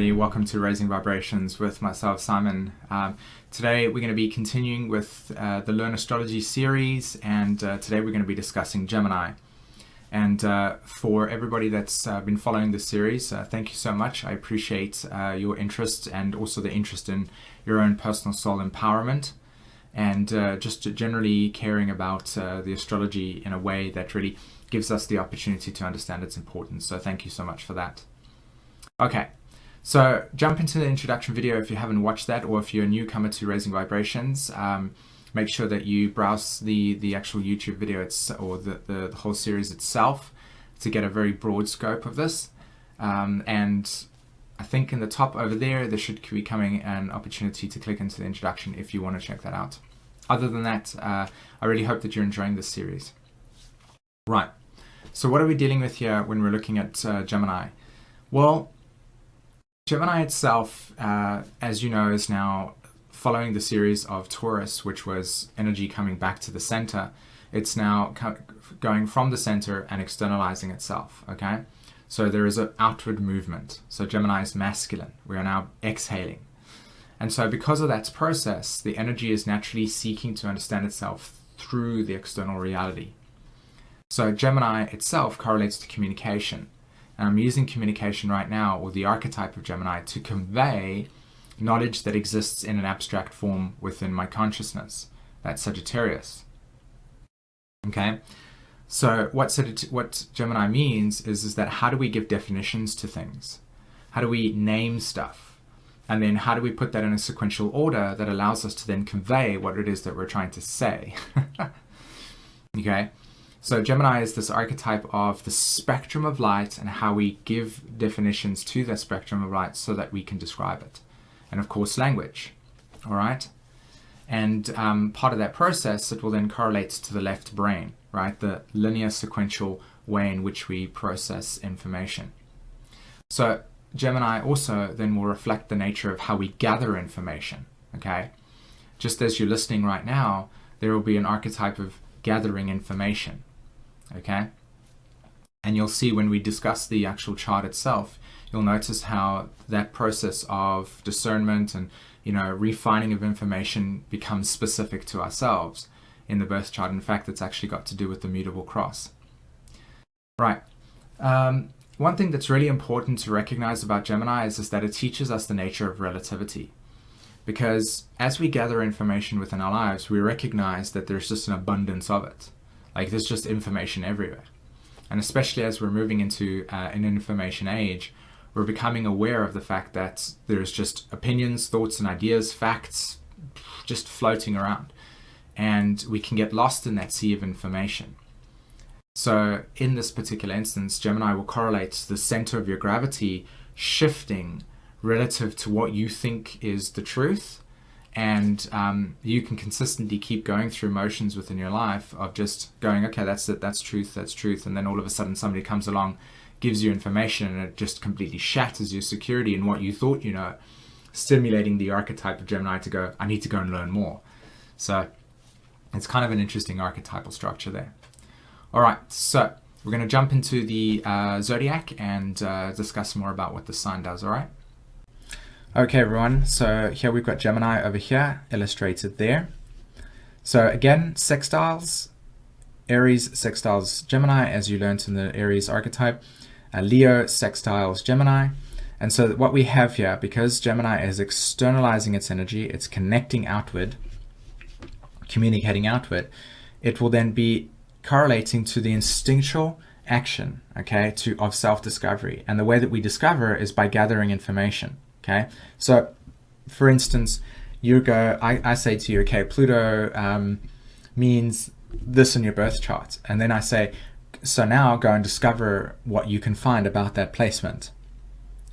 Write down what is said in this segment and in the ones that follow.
everybody, welcome to Raising Vibrations with myself, Simon. Today we're going to be continuing with the Learn Astrology series, and today we're going to be discussing Gemini. And for everybody that's been following this series, thank you so much. I appreciate your interest and also the interest in your own personal soul empowerment, and just generally caring about the astrology in a way that really gives us the opportunity to understand its importance. So thank you so much for that. Okay, so jump into the introduction video if you haven't watched that, or if you're a newcomer to Raising Vibrations. Make sure that you browse the actual YouTube video or the whole series itself to get a very broad scope of this. And I think in the top over there should be coming an opportunity to click into the introduction if you want to check that out. Other than that, I really hope that you're enjoying this series. Right, so what are we dealing with here when we're looking at Gemini? Well, Gemini itself, as you know, is now following the series of Taurus, which was energy coming back to the center. It's now going from the center and externalizing itself, okay? So there is an outward movement. So Gemini is masculine. We are now exhaling. And so because of that process, the energy is naturally seeking to understand itself through the external reality. So Gemini itself correlates to communication. And I'm using communication right now, or the archetype of Gemini, to convey knowledge that exists in an abstract form within my consciousness. That's Sagittarius. Okay, so what Gemini means is that how do we give definitions to things? How do we name stuff? And then how do we put that in a sequential order that allows us to then convey what it is that we're trying to say? Okay. So Gemini is this archetype of the spectrum of light and how we give definitions to that spectrum of light so that we can describe it. And of course, language. All right. And part of that process, it will then correlate to the left brain, right? The linear sequential way in which we process information. So Gemini also then will reflect the nature of how we gather information. Okay. Just as you're listening right now, there will be an archetype of gathering information. Okay, and you'll see when we discuss the actual chart itself, you'll notice how that process of discernment and, you know, refining of information becomes specific to ourselves in the birth chart. In fact, it's actually got to do with the mutable cross. Right. One thing that's really important to recognize about Gemini is that it teaches us the nature of relativity. Because as we gather information within our lives, we recognize that there's just an abundance of it. Like there's just information everywhere. And especially as we're moving into an information age, we're becoming aware of the fact that there's just opinions, thoughts and ideas, facts just floating around. And we can get lost in that sea of information. So in this particular instance, Gemini will correlate to the center of your gravity shifting relative to what you think is the truth. And you can consistently keep going through motions within your life of just going, okay, that's it, that's truth. And then all of a sudden somebody comes along, gives you information, and it just completely shatters your security in what you thought you know, stimulating the archetype of Gemini to go, I need to go and learn more. So it's kind of an interesting archetypal structure there. All right, so we're going to jump into the zodiac and discuss more about what the sign does, all right? Okay everyone, so here we've got Gemini over here, illustrated there. So again, sextiles, Aries sextiles Gemini, as you learned in the Aries archetype. Leo sextiles Gemini. And so what we have here, because Gemini is externalizing its energy, it's connecting outward, communicating outward, it will then be correlating to the instinctual action, okay, of self-discovery. And the way that we discover is by gathering information. Okay, so for instance, you go, I say to you, okay, Pluto means this in your birth chart. And then I say, so now go and discover what you can find about that placement.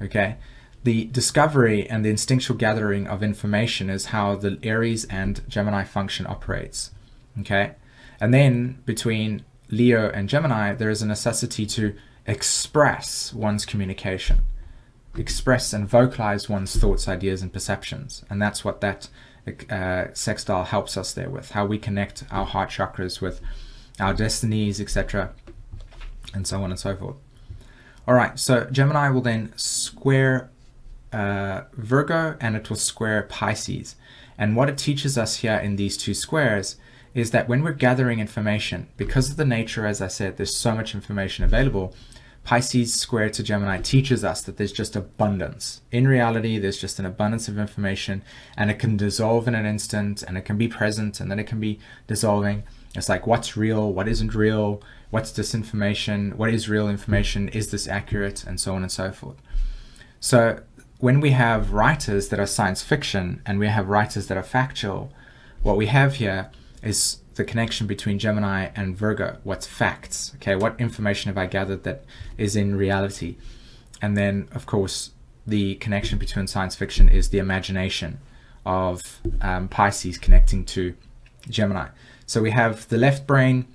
Okay, the discovery and the instinctual gathering of information is how the Aries and Gemini function operates. Okay, and then between Leo and Gemini, there is a necessity to express one's communication. Express and vocalize one's thoughts, ideas, and perceptions. And that's what that sextile helps us there with, how we connect our heart chakras with our destinies, etc., and so on and so forth. All right, so Gemini will then square Virgo, and it will square Pisces. And what it teaches us here in these two squares is that when we're gathering information, because of the nature, as I said, there's so much information available, Pisces square to Gemini teaches us that there's just abundance. In reality, there's just an abundance of information, and it can dissolve in an instant, and it can be present, and then it can be dissolving. It's like, what's real, what isn't real, what's disinformation, what is real information, is this accurate, and so on and so forth. So when we have writers that are science fiction and we have writers that are factual, what we have here is the connection between Gemini and Virgo. What's facts? Okay, what information have I gathered that is in reality? And then, of course, the connection between science fiction is the imagination of Pisces connecting to Gemini. So we have the left brain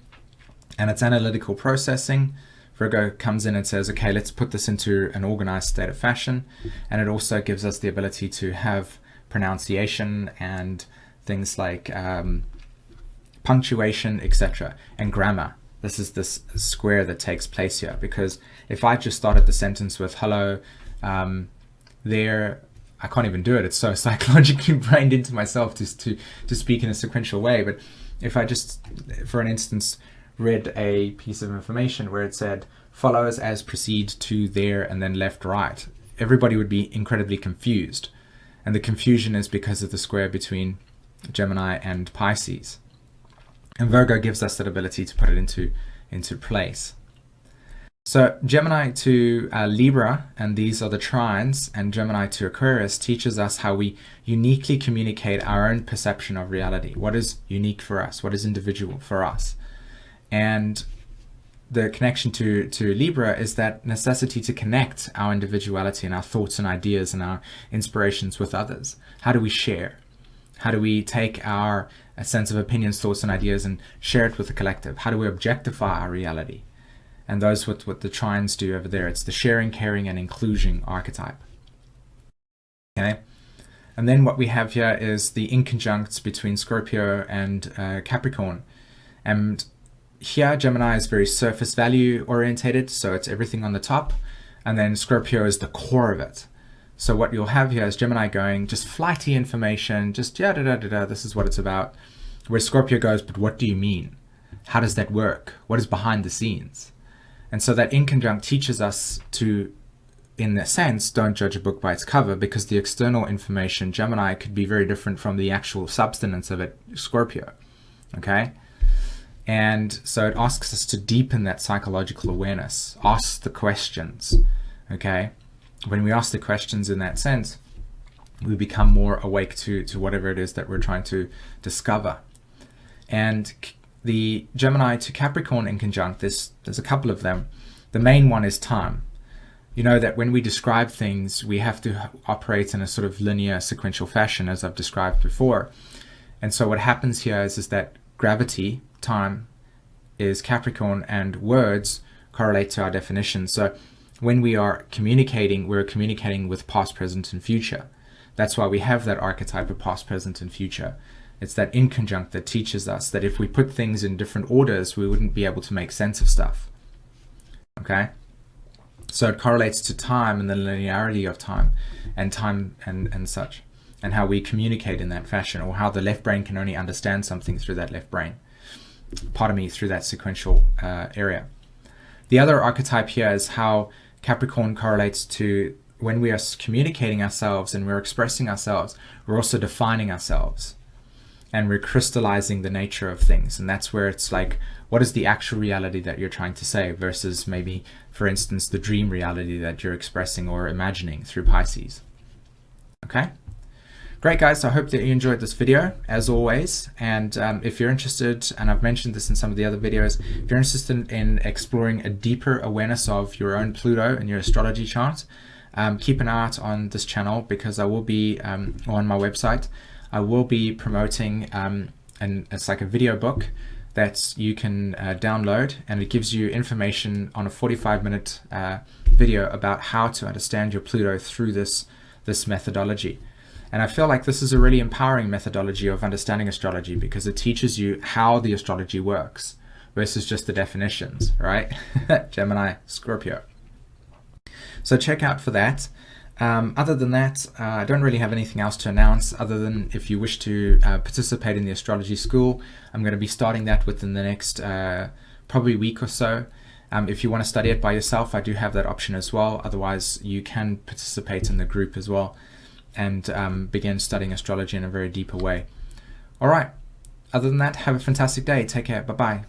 and its analytical processing. Virgo comes in and says, okay, let's put this into an organized state of fashion. And it also gives us the ability to have pronunciation and things like punctuation, etc., and grammar. This is this square that takes place here, because if I just started the sentence with hello there, I can't even do it. It's so psychologically brained into myself to speak in a sequential way. But if I just, for an instance, read a piece of information where it said follows as proceed to there and then left right, everybody would be incredibly confused. And the confusion is because of the square between Gemini and Pisces. And Virgo gives us that ability to put it into place. So Gemini to Libra, and these are the trines, and Gemini to Aquarius teaches us how we uniquely communicate our own perception of reality. What is unique for us? What is individual for us? And the connection to Libra is that necessity to connect our individuality and our thoughts and ideas and our inspirations with others. How do we share? How do we take our sense of opinions, thoughts, and ideas and share it with the collective? How do we objectify our reality? And those what the trines do over there. It's the sharing, caring, and inclusion archetype. Okay. And then what we have here is the inconjuncts between Scorpio and Capricorn. And here Gemini is very surface value orientated, so it's everything on the top. And then Scorpio is the core of it. So what you'll have here is Gemini going just flighty information, just this is what it's about. Where Scorpio goes, but what do you mean? How does that work? What is behind the scenes? And so that inconjunct teaches us to, in a sense, don't judge a book by its cover, because the external information, Gemini, could be very different from the actual substance of it, Scorpio. Okay? And so it asks us to deepen that psychological awareness, ask the questions. Okay? When we ask the questions in that sense, we become more awake to whatever it is that we're trying to discover. And the Gemini to Capricorn inconjunct, there's a couple of them. The main one is time. You know that when we describe things, we have to operate in a sort of linear sequential fashion, as I've described before. And so what happens here is that gravity, time, is Capricorn, and words correlate to our definition. So when we are communicating, we're communicating with past, present, and future. That's why we have that archetype of past, present, and future. It's that inconjunct that teaches us that if we put things in different orders, we wouldn't be able to make sense of stuff. Okay? So it correlates to time and the linearity of time and such, and how we communicate in that fashion, or how the left brain can only understand something through that left brain. Through that sequential area. The other archetype here is how Capricorn correlates to when we are communicating ourselves and we're expressing ourselves, we're also defining ourselves. And we're crystallizing the nature of things. And that's where it's like, what is the actual reality that you're trying to say versus maybe, for instance, the dream reality that you're expressing or imagining through Pisces. Okay? Great, guys. I hope that you enjoyed this video, as always. And if you're interested, and I've mentioned this in some of the other videos, if you're interested in exploring a deeper awareness of your own Pluto and your astrology chart, keep an eye out on this channel, because I will be on my website. I will be promoting, it's like a video book that you can download, and it gives you information on a 45-minute video about how to understand your Pluto through this methodology. And I feel like this is a really empowering methodology of understanding astrology, because it teaches you how the astrology works versus just the definitions, right? Gemini, Scorpio. So check out for that. Other than that, I don't really have anything else to announce other than if you wish to participate in the astrology school, I'm going to be starting that within the next probably week or so. If you want to study it by yourself, I do have that option as well. Otherwise, you can participate in the group as well and begin studying astrology in a very deeper way. All right. Other than that, have a fantastic day. Take care. Bye-bye.